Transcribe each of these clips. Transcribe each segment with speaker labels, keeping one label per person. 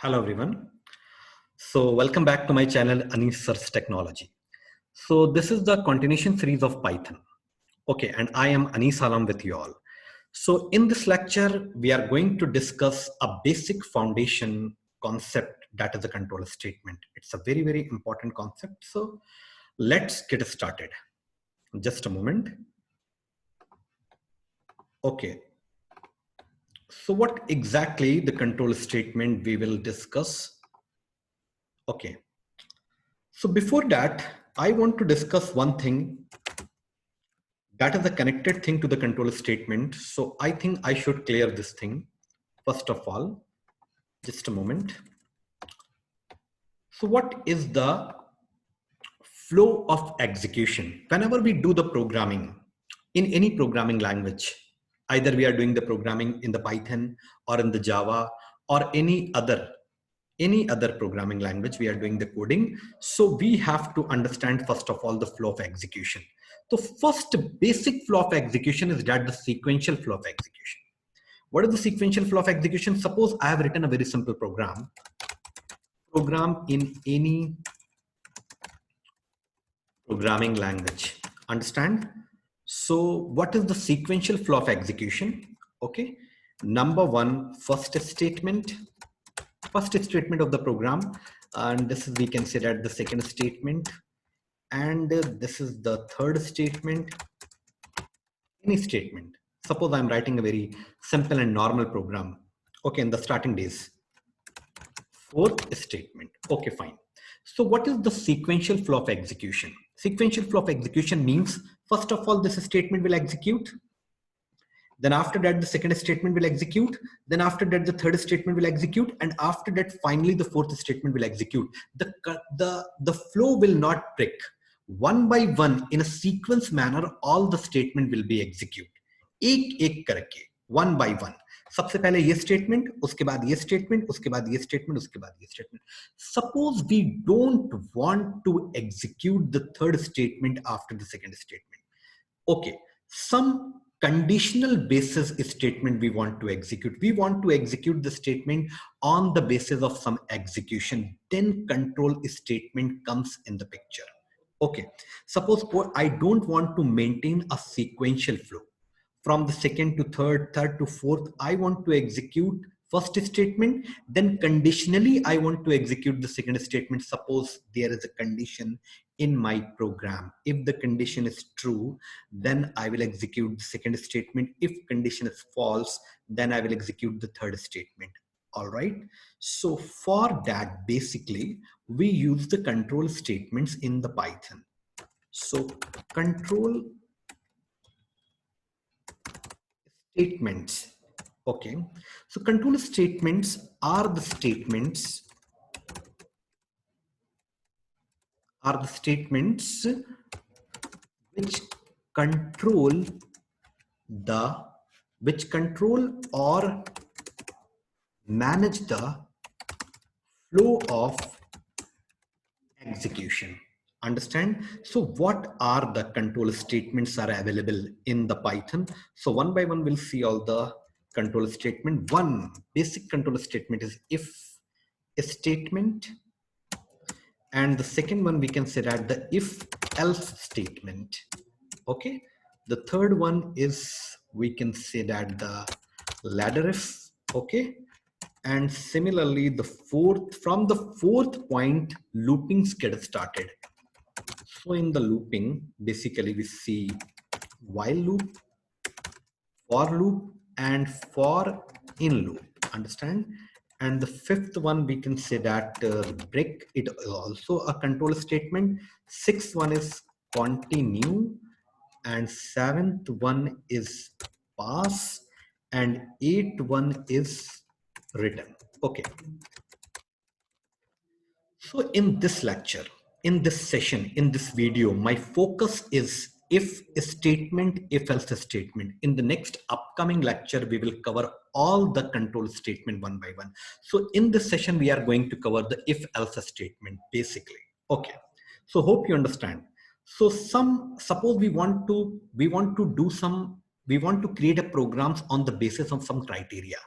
Speaker 1: Hello everyone. So welcome back to my channel Anis Sir's Technology. So this is the continuation series of Python. Okay, and I am Anis Alam with you all. So in this lecture, we are going to discuss a basic foundation concept that is a controller statement. It's a very, very important concept. So let's get started. Just a moment. Okay. So what exactly the control statement we will discuss? Okay. So before that, I want to discuss one thing that is a connected thing to the control statement. So I think I should clear this thing. First of all, just a moment. So what is the flow of execution? Whenever we do the programming in any programming language, either we are doing the programming in the Python or in the Java or any other programming language, we are doing the coding. So we have to understand first of all the flow of execution. The first basic flow of execution is that the sequential flow of execution. What is the sequential flow of execution? Suppose I have written a very simple program in any programming language. Understand? So what is the sequential flow of execution? Okay. Number one, first statement of the program, and this is, we can say that the second statement, and this is the third statement. Any statement. Suppose I'm writing a very simple and normal program. Okay, in the starting days. Fourth statement. Okay, fine. So what is the sequential flow of execution? Sequential flow of execution means, first of all, this statement will execute. Then after that, the second statement will execute. Then after that, the third statement will execute. And after that, finally, the fourth statement will execute. The flow will not break. One by one, in a sequence manner, all the statement will be executed. एक करके, one by one. सबसे पहले ये statement, उसके बाद ये statement, उसके बाद ये statement, उसके बाद ये statement. Suppose we don't want to execute the third statement after the second statement. Okay, some conditional basis statement we want to execute. We want to execute the statement on the basis of some execution. Then control statement comes in the picture. Okay, suppose I don't want to maintain a sequential flow. From the second to third, third to fourth, I want to execute first statement, then conditionally I want to execute the second statement. Suppose there is a condition in my program. If the condition is true, then I will execute the second statement. If condition is false, then I will execute the third statement. All right. So for that, basically, we use the control statements in the Python. So control statements. Okay, so control statements are the statements which control or manage the flow of execution. Understand? So what are the control statements are available in the Python? So one by one we'll see all the control statement. One basic control statement is if statement, and the second one we can say that the if else statement. Okay, the third one is, we can say that the ladder if. Okay, and similarly the fourth, from the fourth point, loopings get started. So in the looping, basically we see while loop, for loop, and for in loop. Understand? And the fifth one, we can say that break, it is also a control statement. Sixth one is continue, and seventh one is pass, and eighth one is return. Okay. So in this lecture, in this session, in this video, my focus is if statement, if else statement. In the next upcoming lecture, we will cover all the control statement one by one. So in this session, we are going to cover the if else statement basically. Okay. So hope you understand. So suppose we want to create a programs on the basis of some criteria.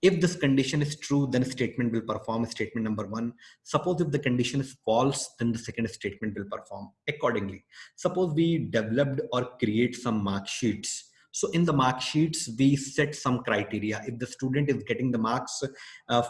Speaker 1: If this condition is true, then statement will perform statement number 1. Suppose if the condition is false, then the second statement will perform accordingly. Suppose we developed or create some mark sheets. So in the mark sheets, we set some criteria. If the student is getting the marks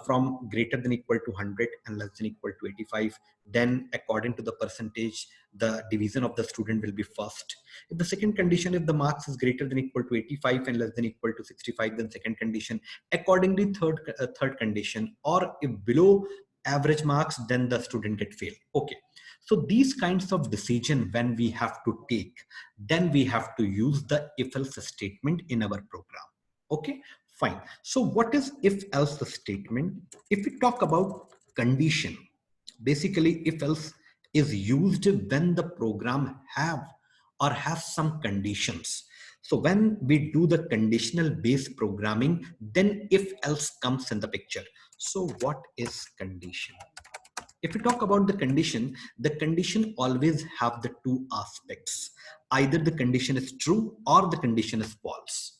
Speaker 1: from greater than equal to 100 and less than equal to 85, then according to the percentage, the division of the student will be first. If the second condition, if the marks is greater than equal to 85 and less than equal to 65, then second condition. Accordingly, third condition, or if below average marks, then the student get fail. Okay. So these kinds of decision when we have to take, then we have to use the if-else statement in our program. Okay, fine. So what is if-else statement? If we talk about condition, basically if-else is used when the program have or has some conditions. So when we do the conditional based programming, then if-else comes in the picture. So what is condition? If we talk about the condition always have the two aspects. Either the condition is true or the condition is false.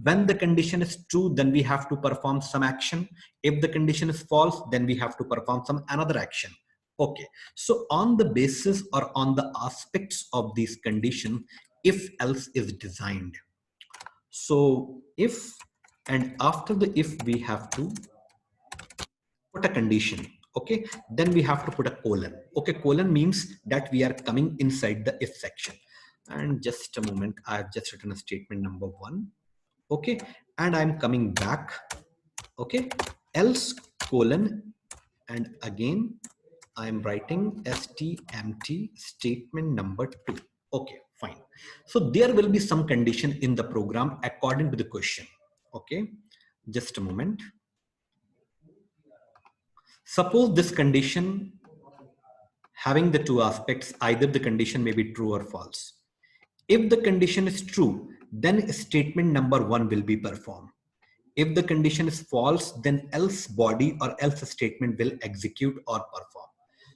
Speaker 1: When the condition is true, then we have to perform some action. If the condition is false, then we have to perform some another action. Okay, so on the basis or on the aspects of these conditions, if else is designed. So if, and after the if, we have to put a condition. Okay, then we have to put a colon. Okay, colon means that we are coming inside the if section. And just a moment, I have just written a statement number 1. Okay, and I'm coming back. Okay, else colon, and again I'm writing stmt statement number 2. Okay, fine. So there will be some condition in the program according to the question. Okay, just a moment. Suppose this condition having the two aspects, either the condition may be true or false. If the condition is true, then statement number 1 will be performed. If the condition is false, then else body or else statement will execute or perform.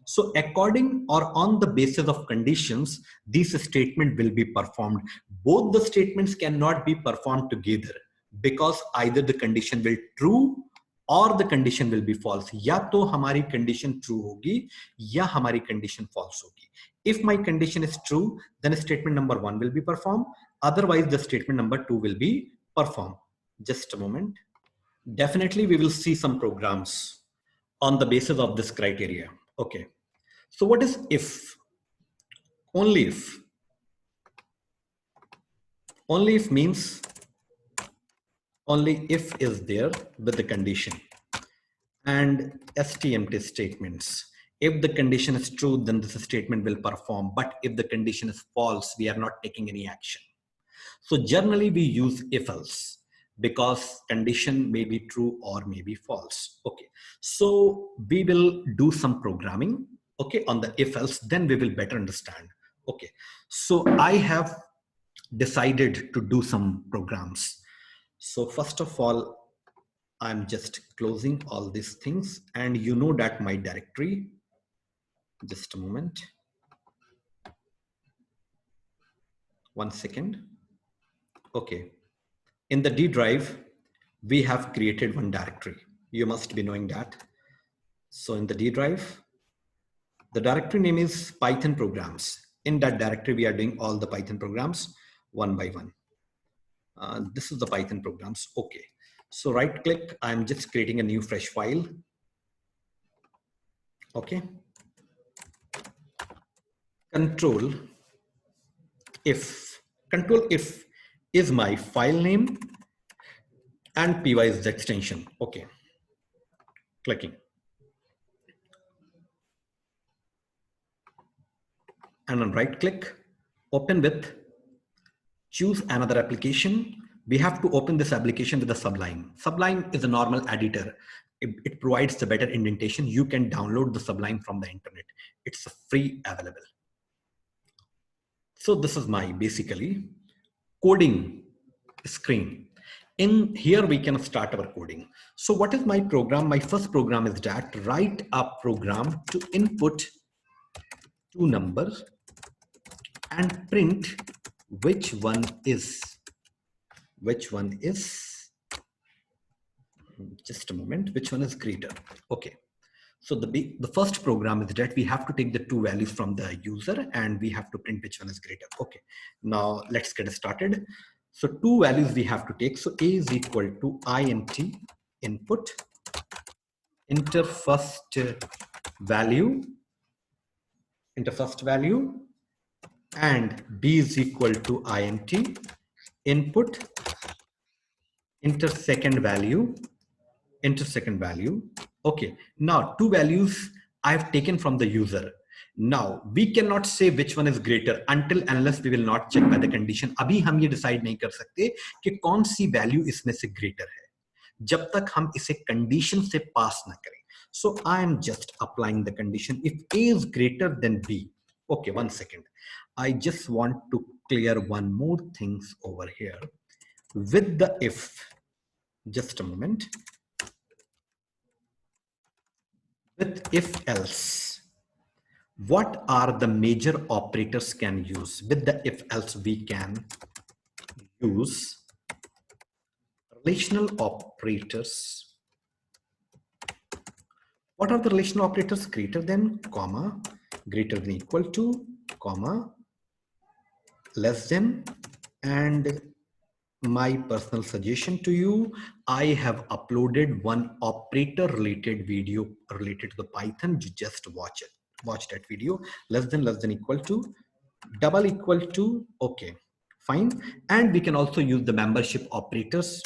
Speaker 1: So according or on the basis of conditions, this statement will be performed. Both the statements cannot be performed together because either the condition will true और the condition will be false. या तो हमारी condition true होगी या हमारी condition false होगी. If my condition is true, then statement number 1 will be performed. Otherwise, the statement number 2 will be performed. Just a moment. Definitely, we will see some programs on the basis of this criteria. Okay. So what is if? Only if. Only if means only if is there with the condition. And STMT statements. If the condition is true, then this statement will perform. But if the condition is false, we are not taking any action. So generally we use if else because condition may be true or may be false. Okay. So we will do some programming. Okay. On the if else, then we will better understand. Okay. So I have decided to do some programs. So first of all, I'm just closing all these things, and you know that my directory, just a moment, 1 second. Okay, in the D drive, we have created one directory. You must be knowing that. So in the D drive, the directory name is Python programs. In that directory, we are doing all the Python programs one by one. This is the Python programs. Okay. So right click, I'm just creating a new fresh file. Okay. Control if is my file name and py is the extension. Okay. Clicking. And on right click, open with, choose another application. We have to open this application with the Sublime. Sublime is a normal editor. It provides the better indentation. You can download the Sublime from the internet. It's free available. So this is my basically coding screen. In here, we can start our coding. So what is my program? My first program is that write a program to input two numbers and print which one is Just a moment. Which one is greater? Okay. So the first program is that we have to take the two values from the user and we have to print which one is greater. Okay. Now let's get started. So two values we have to take. So A is equal to int input, enter first value, and B is equal to int input, enter second value. Okay, now two values I've taken from the user. Now we cannot say which one is greater until unless we will not check by the condition. अभी हम ये decide नहीं कर सकते कि कौन सी value इसमें से greater है जब तक हम इसे condition से pass ना करें. So I am just applying the condition. If A is greater than B. Okay, 1 second. I just want to clear one more things over here with the if. Just a moment. With if else, what are the major operators can use? With the if else, we can use relational operators. What are the relational operators? Greater than, comma, greater than equal to, comma, less than, and my personal suggestion to you, I have uploaded one operator related video related to the Python. You just watch it. Watch that video. Less than equal to, double equal to. Okay, fine. And we can also use the membership operators.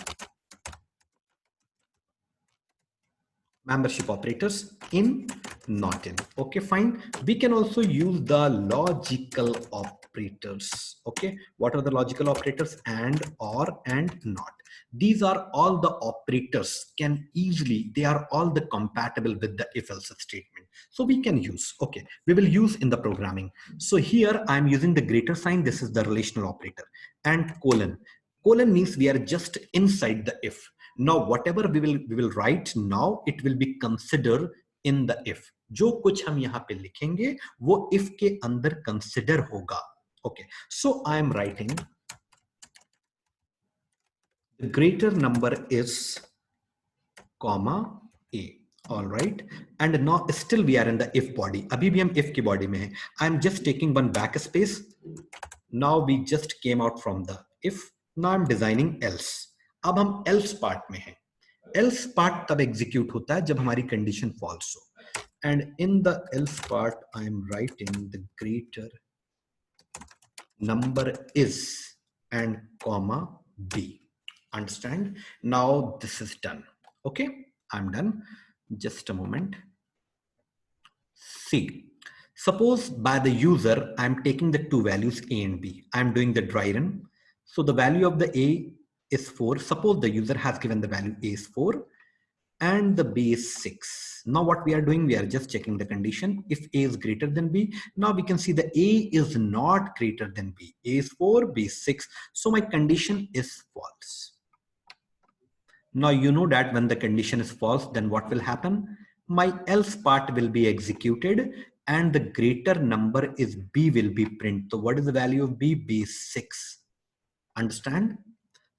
Speaker 1: Membership operators in, not in. Okay, fine. We can also use the logical operators. Okay, what are the logical operators? And, or, and, not. These are all the operators can easily, they are all the compatible with the if else statement. So we can use, okay, we will use in the programming. So here I'm using the greater sign. This is the relational operator, and colon. Colon means we are just inside the if. Now whatever we will write now, it will be considered in the if. जो कुछ हम यहाँ पे लिखेंगे वो if के अंदर consider होगा. Okay, so I am writing the greater number is comma A. All right, and now still we are in the if body. अभी भी हम if की body में हैं. I am just taking one backspace. Now we just came out from the if. Now I'm designing else. अब हम else part में हैं. Else part तब execute होता है जब हमारी condition false हो. And in the else part, I am writing the greater number is and comma B. Understand? Now this is done. Okay, I'm done. Just a moment. See, suppose by the user, I'm taking the two values A and B. I'm doing the dry run. So the value of the A is 4. Suppose the user has given the value A is 4 and the B is 6. Now what we are doing, we are just checking the condition. If A is greater than B, now we can see the A is not greater than B. A is 4, B is 6. So my condition is false. Now you know that when the condition is false, then what will happen? My else part will be executed and the greater number is B will be printed. So what is the value of B? B is 6. Understand?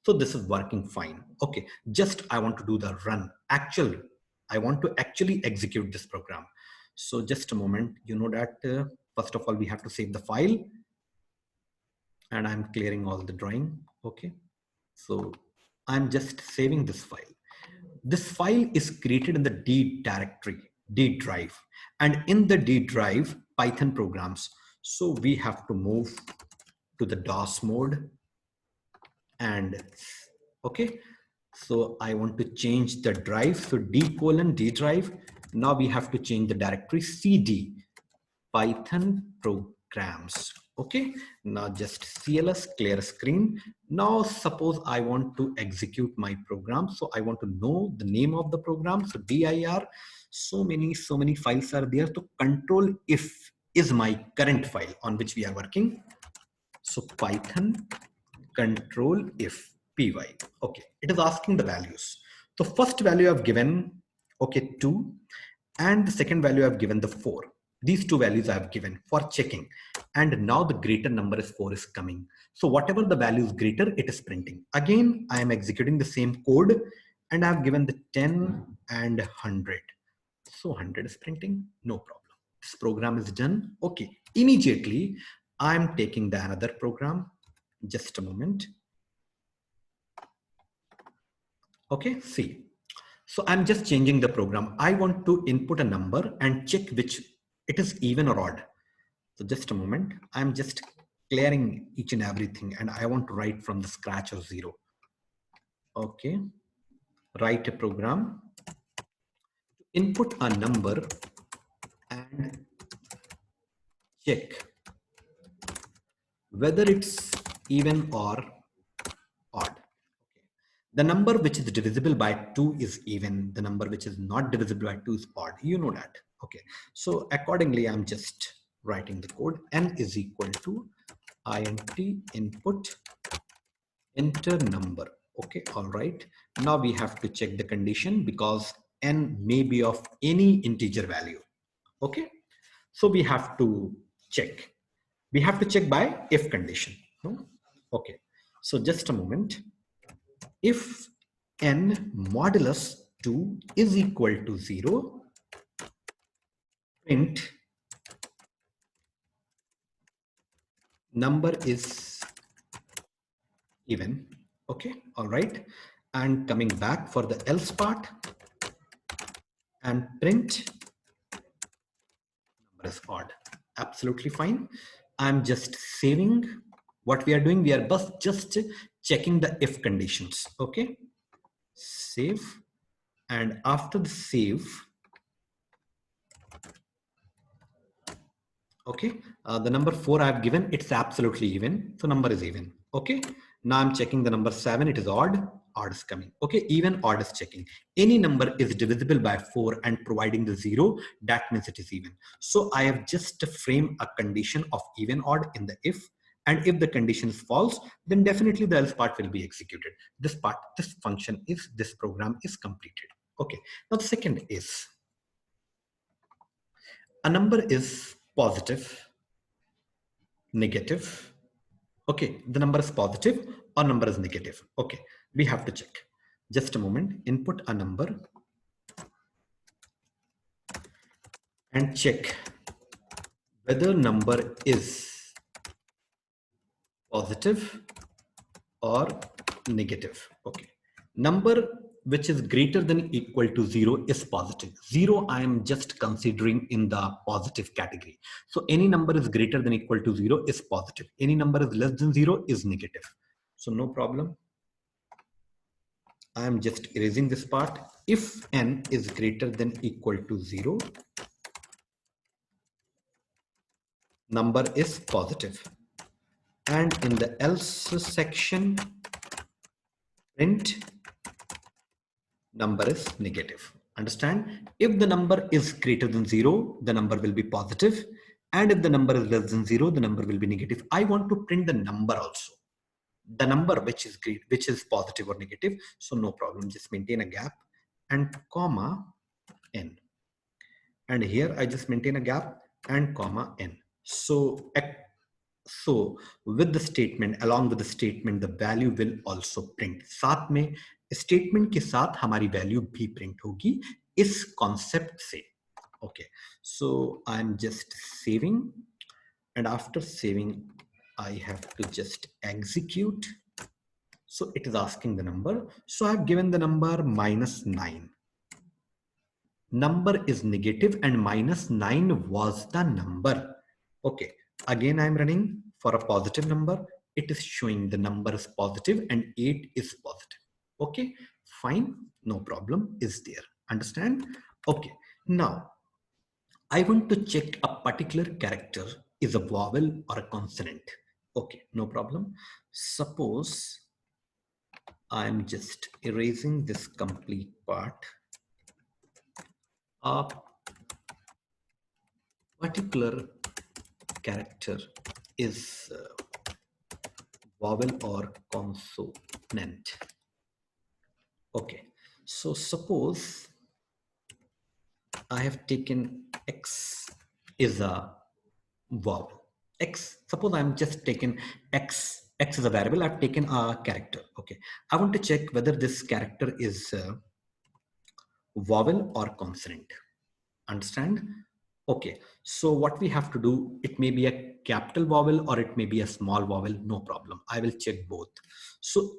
Speaker 1: So this is working fine. Okay, just I want to do the run. I want to actually execute this program. So just a moment, you know that first of all, we have to save the file and I'm clearing all the drawing. Okay, so I'm just saving this file. This file is created in the D directory, D drive, and in the D drive, Python programs. So we have to move to the DOS mode. And okay, so I want to change the drive. So D drive. Now we have to change the directory CD Python programs. Okay, now just CLS clear screen. Now suppose I want to execute my program. So I want to know the name of the program. So dir, so many files are there. So control if is my current file on which we are working. So Python control if py. Okay, it is asking the values. So first value I've given, okay, 2, and the second value I've given the 4. These two values I've given for checking, and now the greater number is 4 is coming. So whatever the value is greater, it is printing. Again, I am executing the same code and I've given the 10 and 100. So 100 is printing, no problem. This program is done. Okay, immediately I'm taking the another program. Just a moment. Okay, see. So I'm just changing the program. I want to input a number and check which it is even or odd. So just a moment. I'm just clearing each and everything and I want to write from the scratch or zero. Okay, write a program, input a number and check whether it's even or odd. The number which is divisible by 2 is even. The number which is not divisible by 2 is odd. You know that. Okay. So accordingly, I'm just writing the code. N is equal to int input enter number. Okay. All right. Now we have to check the condition because n may be of any integer value. Okay. So we have to check. We have to check by if condition. Okay. So just a moment. If n modulus 2 is equal to 0, print number is even. Okay, all right. And coming back for the else part and print number is odd. Absolutely fine. I'm just saving. What we are doing, we are just checking the if conditions. Okay, save. And after the save, okay, the number 4 I've given, it's absolutely even. So number is even. Okay, now I'm checking the number 7, it is odd. Odd is coming. Okay, even odd is checking. Any number is divisible by 4 and providing the 0, that means it is even. So I have just framed a condition of even odd in the if, and if the condition is false, then definitely the else part will be executed. This part, this function is, this program is completed. Okay, now the second is, a number is positive, negative. Okay, the number is positive or number is negative. Okay, we have to check. Just a moment, input a number and check whether number is positive or negative. Okay, number which is greater than equal to 0 is positive. 0 I am just considering in the positive category. So any number is greater than equal to 0 is positive. Any number is less than 0 is negative. So no problem. I am just erasing this part. If n is greater than equal to 0, number is positive. And in the else section, print number is negative. Understand? If the number is greater than 0, the number will be positive. And if the number is less than 0, the number will be negative. I want to print the number also. The number which is great, which is positive or negative. So no problem. Just maintain a gap and comma n. And here I just maintain a gap and comma n. So with the statement, along with the statement, the value will also print. साथ में statement के साथ हमारी value भी print होगी इस concept से. Okay, so I'm just saving, and after saving, I have to just execute. So it is asking the number. So I've given the number -9. Number is negative and -9 was the number. Okay, again I'm running for a positive number. It is showing the number is positive and 8 is positive. Okay, fine, no problem is there. Understand? Okay, now I want to check a particular character is a vowel or a consonant. Okay, no problem. Suppose I'm just erasing this complete part. A particular character is vowel or consonant. Okay, so suppose I have taken X is a vowel. X, suppose I'm just taken X X is a variable. I've taken a character. Okay. I want to check whether this character is vowel or consonant. Understand? Okay. So what we have to do, it may be a capital vowel or it may be a small vowel. No problem. I will check both. So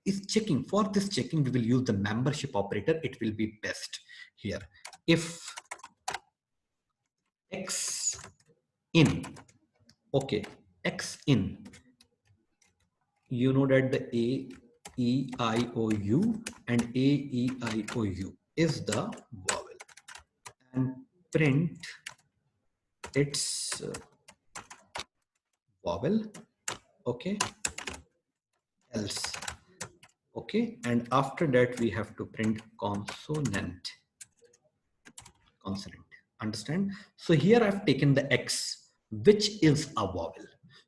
Speaker 1: is checking. For this checking, we will use the membership operator. It will be best here. If X in, okay, X in, you know that the A, E, I, O, U and A, E, I, O, U is the vowel, and print its vowel, okay, else, okay, and after that we have to print consonant. Understand? So here I've taken the X, which is a vowel.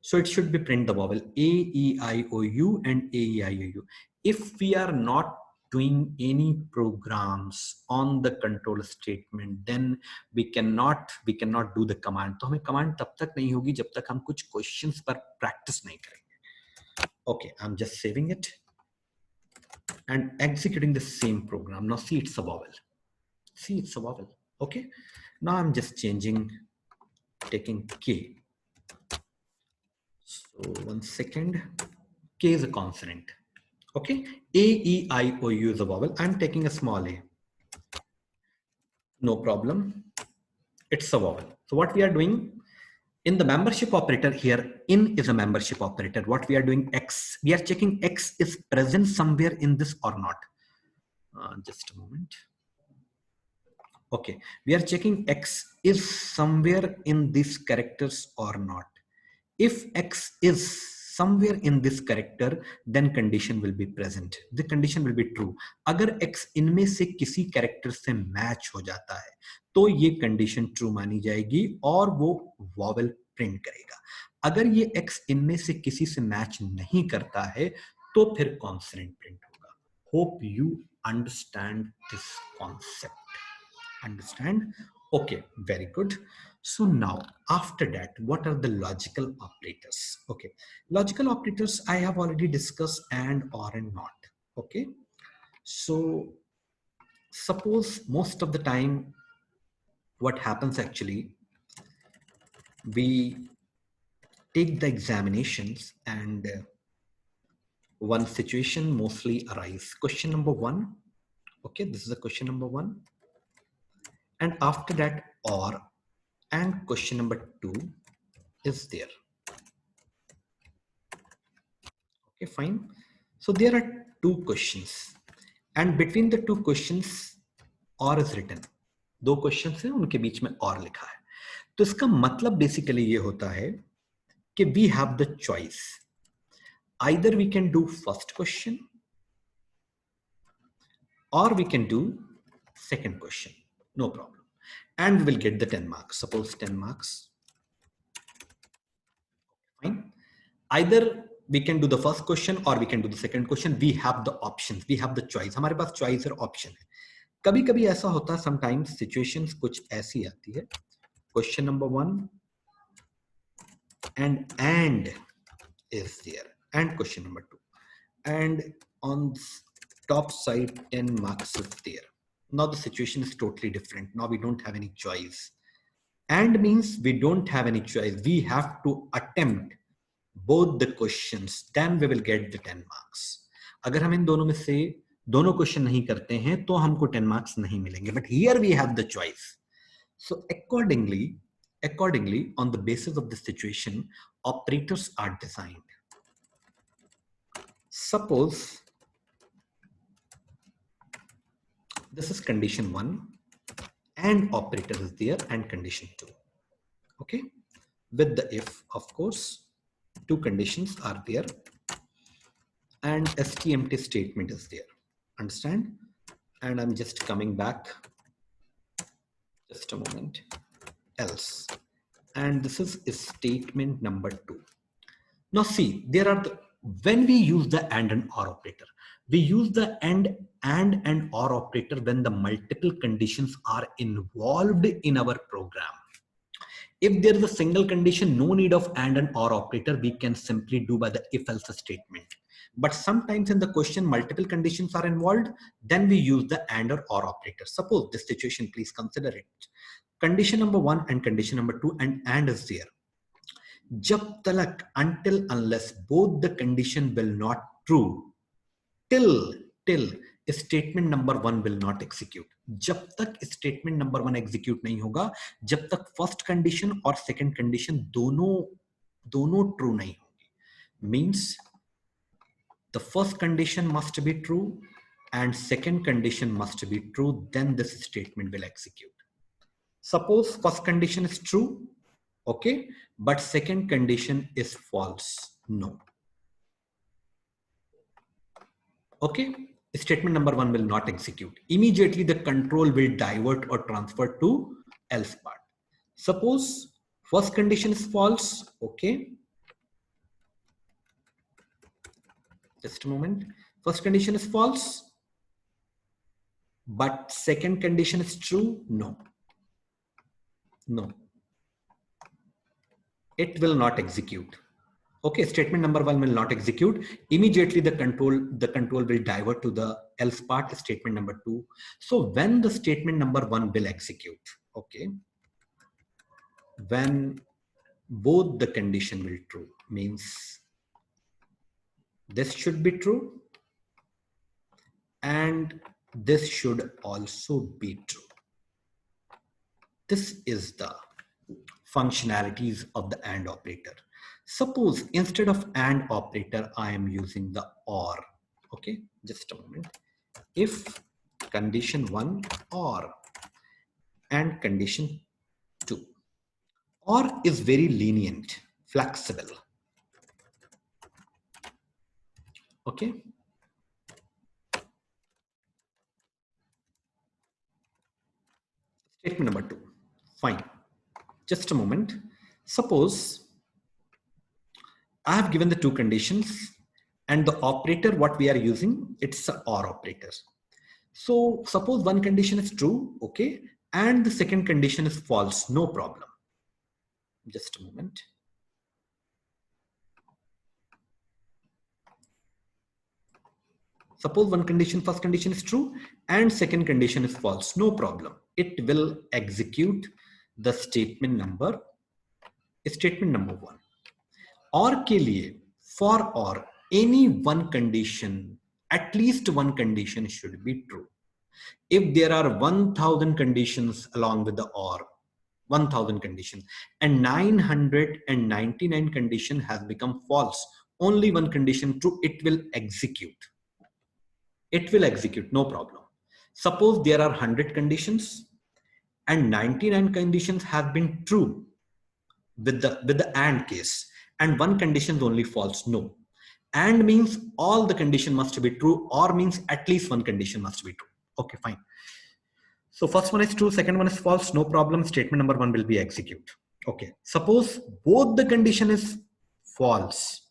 Speaker 1: So it should be print the vowel A, E, I, O, U and A, E, I, O, U. If we are not doing any programs on the control statement, then we cannot do the command. तो हमें command तब तक नहीं होगी जब तक हम कुछ questions पर practice नहीं करेंगे. Okay, I'm just saving it and executing the same program. Now see, it's a vowel. See, it's a vowel. Okay. Now I'm just changing, taking K. So 1 second. K is a consonant. Okay. A, E, I, O, U is a vowel. I'm taking a small a. No problem. It's a vowel. So what we are doing in the membership operator here, in is a membership operator. What we are doing, X, we are checking X is present somewhere in this or not. Just a moment. Okay, we are checking X is somewhere in these characters or not. If X is somewhere in this character, then condition will be present. The condition will be true. अगर X इनमें से किसी character से match हो जाता है, तो ये condition true मानी जाएगी और वो vowel print करेगा. अगर ये X इनमें से किसी से match नहीं करता है, तो फिर consonant print होगा. Hope you understand this concept. Understand? Okay, very good. So now after that, what are the logical operators? Okay, logical operators I have already discussed, and, or, and not. Okay, so suppose most of the time what happens actually, we take the examinations and one situation mostly arise. Question number 1. Okay, this is a question number 1. And after that, or, and question number 2 is there. Okay, fine. So there are 2 questions, and between the 2 questions or is written. 2 questions हैं, उनके बीच में और लिखा है. तो इसका मतलब basically ये होता है कि we have the choice. Either we can do first question or we can do second question. No problem. And we will get the 10 marks. Suppose 10 marks. Fine. Either we can do the first question or we can do the second question. We have the options. We have the choice. हमारे पास choice और option है. कभी कभी ऐसा होता है, sometimes situations कुछ ऐसी आती है. Question number 1 and is there, and question number 2, and on top side 10 marks is there. Now the situation is totally different. Now we don't have any choice. And means we don't have any choice. We have to attempt both the questions, then we will get the 10 marks. अगर हम इन दोनों में से दोनों question नहीं करते हैं तो हमको 10 मार्क्स नहीं मिलेंगे. But here we have the choice. So accordingly, on the basis of the situation, operators are designed. Suppose this is condition 1 and operator is there, and condition 2. Okay, with the if, of course, 2 conditions are there and stmt statement is there. Understand? And I'm just coming back. Just a moment. Else. And this is statement number 2. Now see, there are when we use the and or operator, we use the and or operator when the multiple conditions are involved in our program. If there is a single condition, no need of and or operator, we can simply do by the if else statement. But sometimes in the question, multiple conditions are involved, then we use the and or operator. Suppose this situation, please consider it. Condition number 1 and condition number 2 and is there. Jab talak, until unless both the condition will not true, till statement number 1 will not execute. जब तक statement number 1 execute नहीं होगा, जब तक first condition और second condition दोनों true नहीं होगी. Means the first condition must be true and second condition must be true, then this statement will execute. Suppose first condition is true, okay, but second condition is false. No. Okay, statement number 1 will not execute. Immediately the control will divert or transfer to else part. Suppose first condition is false, okay. Just a moment. First condition is false, but second condition is true. No. No. It will not execute. Okay, statement number 1 will not execute. Immediately the control will divert to the else part, statement number 2. So when the statement number 1 will execute, okay, when both the condition will true, means this should be true and this should also be true. This is the functionalities of the AND operator. Suppose instead of AND operator, I am using the OR. Okay, just a moment. If condition 1 OR and condition 2. OR is very lenient, flexible. Okay. Statement number 2. Fine. Just a moment. Suppose I have given the two conditions and the operator what we are using, it's a OR operator. So suppose one condition is true, okay, and the second condition is false, no problem. Just a moment. Suppose one condition, first condition is true and second condition is false, no problem. It will execute the statement number 1. OR के लिए, for OR, any one condition, at least one condition should be true. If there are 1000 conditions along with the OR, 1000 conditions, and 999 condition has become false, only one condition true, it will execute. It will execute, no problem. Suppose there are 100 conditions and 99 conditions have been true with the AND case, and one condition is only false. No. AND means all the condition must be true, or means at least one condition must be true. Okay, fine. So first one is true, second one is false, no problem. Statement number 1 will be execute. Okay, suppose both the condition is false.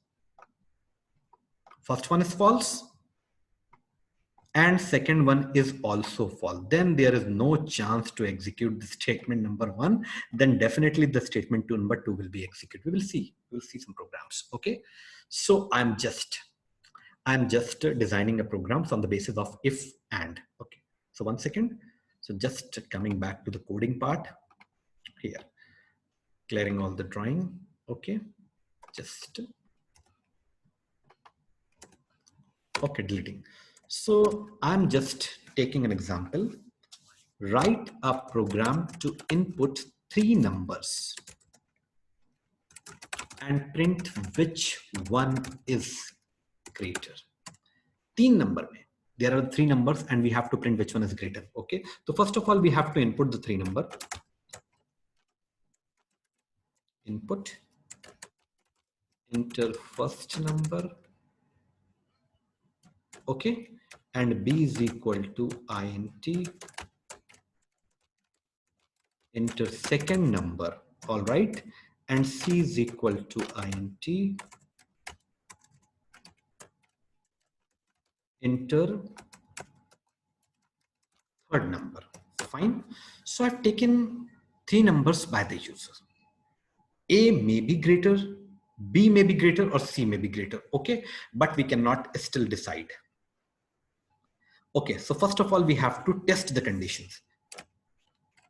Speaker 1: First one is false and second one is also false. Then there is no chance to execute the statement number 1. Then definitely the statement number 2 will be executed. We will see. We'll see some programs. Okay, so I'm just designing a program on the basis of if and. Okay, so 1 second. So just coming back to the coding part here, clearing all the drawing. Okay, just okay, deleting. So I'm just taking an example. Write a program to input 3 numbers and print which one is greater. 3 number mein. There are 3 numbers and we have to print which one is greater. Okay, so first of all we have to input the 3 number. Input, enter first number, okay, and b is equal to int, enter second number, all right, and c is equal to int, enter third number. Fine. So I've taken 3 numbers by the user. A may be greater, B may be greater, or C may be greater. Okay, but we cannot still decide. Okay, so first of all, we have to test the conditions.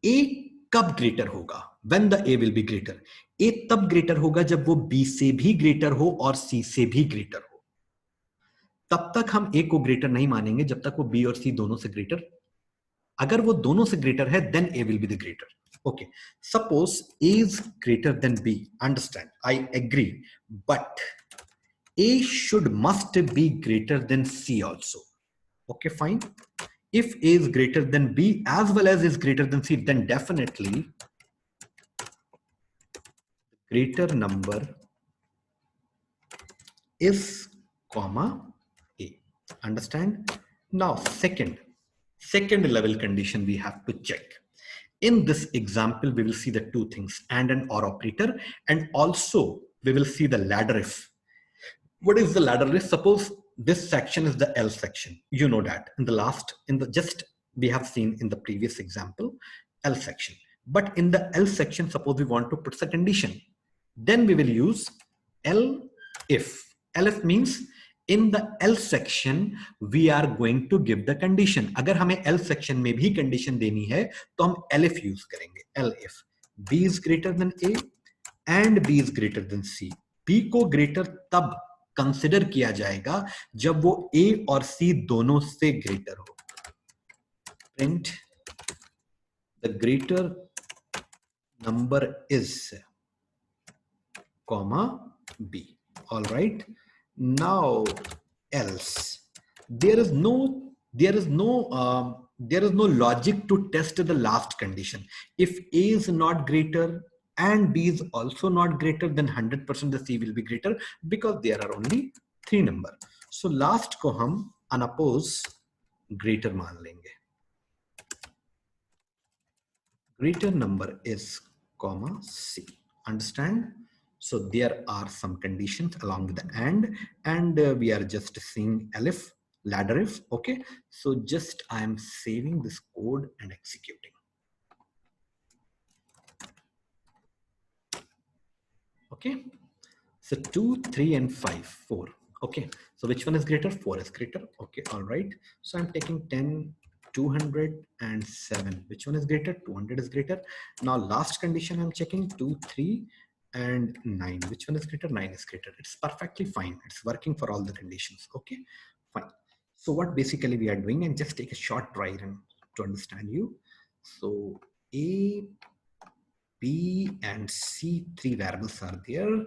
Speaker 1: A कब greater होगा? When the A will be greater. A तब greater होगा जब वो B से भी greater हो और C से भी ग्रेटर हो. तब तक हम A को ग्रेटर नहीं मानेंगे जब तक वो B और C दोनों से ग्रेटर. अगर वो दोनों से ग्रेटर है, then A will be the greater. Okay, suppose A is greater than B. Understand? I agree, but A must be greater than C also. Okay, fine. If A is greater than B as well as is greater than C, then definitely greater number is comma A. Understand? Now, second level condition we have to check. In this example, we will see the two things, and an or operator, and also we will see the ladder if. What is the ladder if? Suppose this section is the L section. You know that we have seen in the previous example, L section. But in the L section, suppose we want to put a condition. Then we will use L if. L if means in the L section we are going to give the condition. अगर हमें L section में भी condition देनी है तो हम L if use करेंगे. L if B is greater than A and B is greater than C. B को greater तब कंसिडर किया जाएगा जब वो A और C दोनों से ग्रेटर हो. Print the greater number is comma B. All right, now else there is no logic to test the last condition. If A is not greater and B is also not greater, then 100% the C will be greater because there are only 3 number. So last को हम unoppose greater मान लेंगे. Greater number is comma C. Understand? So there are some conditions along with the and we are just seeing elif, ladder if. Okay, so just I am saving this code and executing. Okay, so 2, 3, and 5, 4. Okay, so which one is greater? 4 is greater. Okay, all right. So I'm taking 10, 200, and 7. Which one is greater? 200 is greater. Now last condition I'm checking 2, 3, and 9. Which one is greater? 9 is greater. It's perfectly fine. It's working for all the conditions. Okay, fine. So what basically we are doing, and just take a short try run to understand you. So A, B, and C, 3 variables are there,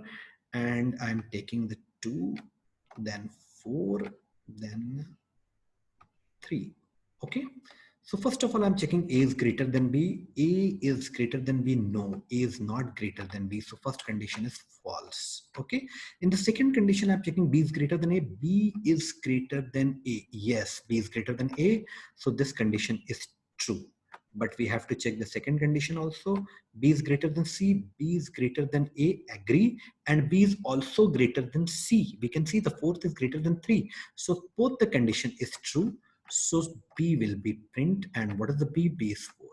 Speaker 1: and I'm taking the 2, then 4, then 3. Okay, so first of all, I'm checking A is greater than B. A is greater than B. No, A is not greater than B. So first condition is false. Okay, in the second condition, I'm checking B is greater than A. B is greater than A. Yes, B is greater than A. So this condition is true. But we have to check the second condition also. B is greater than C. B is greater than A. Agree. And B is also greater than C. We can see the fourth is greater than 3. So both the condition is true. So B will be print, and what is the B? B is 4.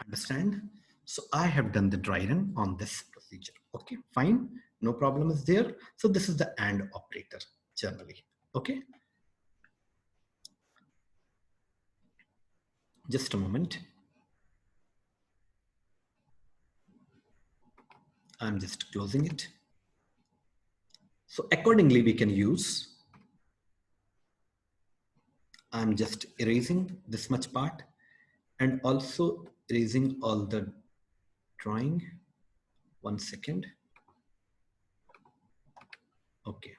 Speaker 1: Understand? So I have done the dry run on this procedure. Okay, fine. No problem is there. So this is the AND operator generally. Okay. Just a moment. I'm just closing it. So accordingly, we can use, I'm just erasing this much part and also erasing all the drawing. 1 second. Okay.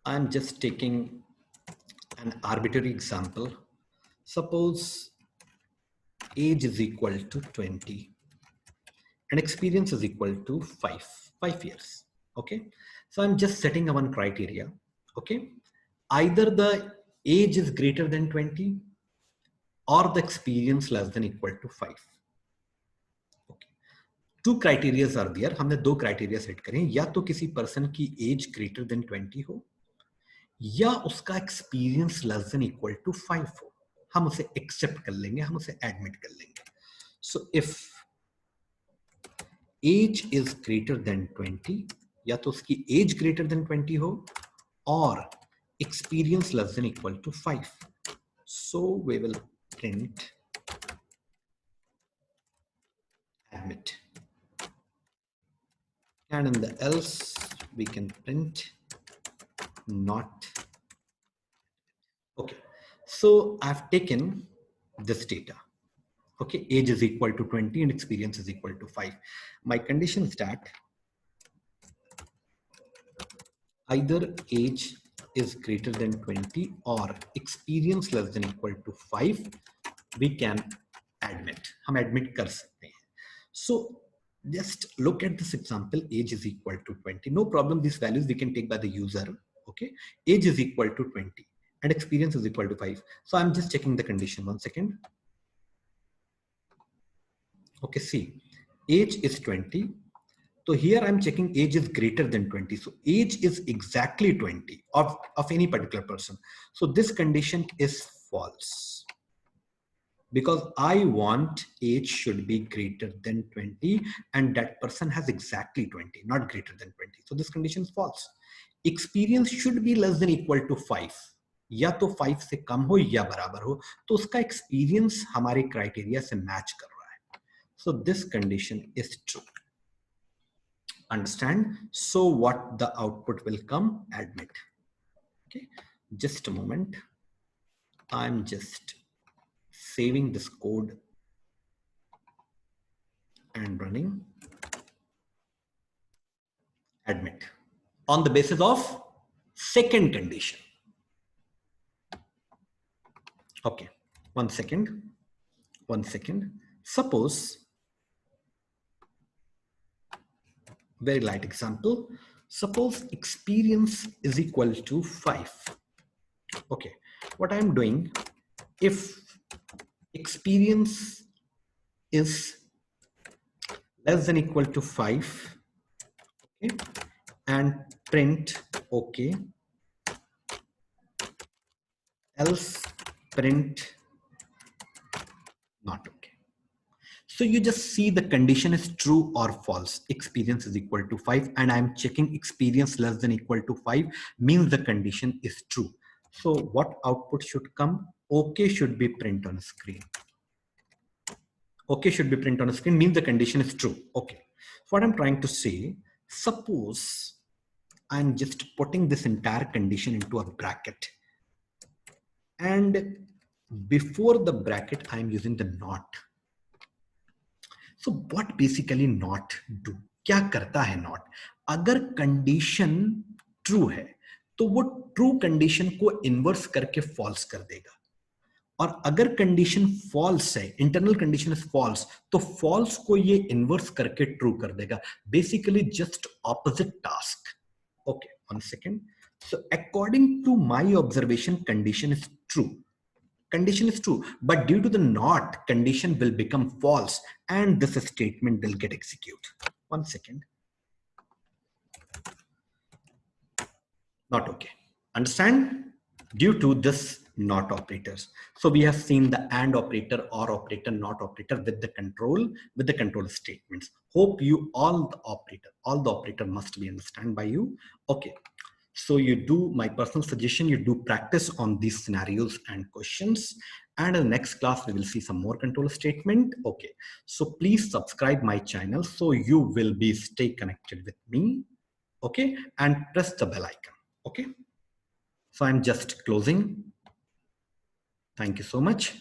Speaker 1: I'm just taking an arbitrary example. Suppose age is equal to 20 and experience is equal to 5 years. Okay. So I'm just setting one criteria. Okay. Either the age is greater than 20 or the experience less than equal to 5. Okay. 2 criteria are there. हमने 2 criteria set करें, या तो किसी person की age greater than 20 हो या उसका experience less than equal to 5 हो. हम उसे accept कर लेंगे, हम उसे admit कर लेंगे. So if age is greater than 20, या तो उसकी age greater than 20 हो, or experience less than equal to 5. So we will print admit. And in the else, we can print not. Okay, so I've taken this data. Okay, age is equal to 20 and experience is equal to 5. My condition is that either age is greater than 20 or experience less than equal to 5, we can admit. हम admit कर सकते हैं. So just look at this example, age is equal to 20. No problem, these values we can take by the user. Okay, age is equal to 20 and experience is equal to 5. So I'm just checking the condition. 1 second. Okay, see, age is 20. So here I'm checking age is greater than 20. So age is exactly 20 of any particular person. So this condition is false, because I want age should be greater than 20 and that person has exactly 20, not greater than 20. So this condition is false. Experience should be less than equal to 5. या तो 5 से कम हो या बराबर हो, तो उसका experience हमारे criteria से match कर रहा है. So this condition is true. Understand? So what the output will come? Admit. Okay, just a moment. I'm just saving this code and running. Admit on the basis of second condition. Okay, 1 second. 1 second. Suppose, very light example, suppose experience is equal to 5. Okay, what I'm doing, if experience is less than equal to 5, okay, and print okay, else print not okay. So you just see the condition is true or false. Experience is equal to 5 and I'm checking experience less than equal to 5 means the condition is true. So what output should come? Okay should be print on screen. Okay should be print on a screen means the condition is true. Okay. So what I'm trying to say, suppose I'm just putting this entire condition into a bracket, and before the bracket I'm using the not. So what basically not do? क्या करता है not? अगर condition true है तो वो true condition को inverse करके false कर देगा, और अगर condition false है, internal condition is false, तो false को ये inverse करके true कर देगा. Basically just opposite task. Okay, 1 second. So according to my observation, condition is true. Condition is true, but due to the not, condition will become false and this statement will get executed. 1 second. Not okay. Understand? Due to this not operators. So we have seen the and operator, or operator, not operator with the control statements. Hope you all the operator must be understand by you. Okay. So you do, my personal suggestion, you do practice on these scenarios and questions. And in the next class, we will see some more control statement. Okay. So please subscribe my channel so you will be stay connected with me. Okay. And press the bell icon. Okay. So I'm just closing. Thank you so much.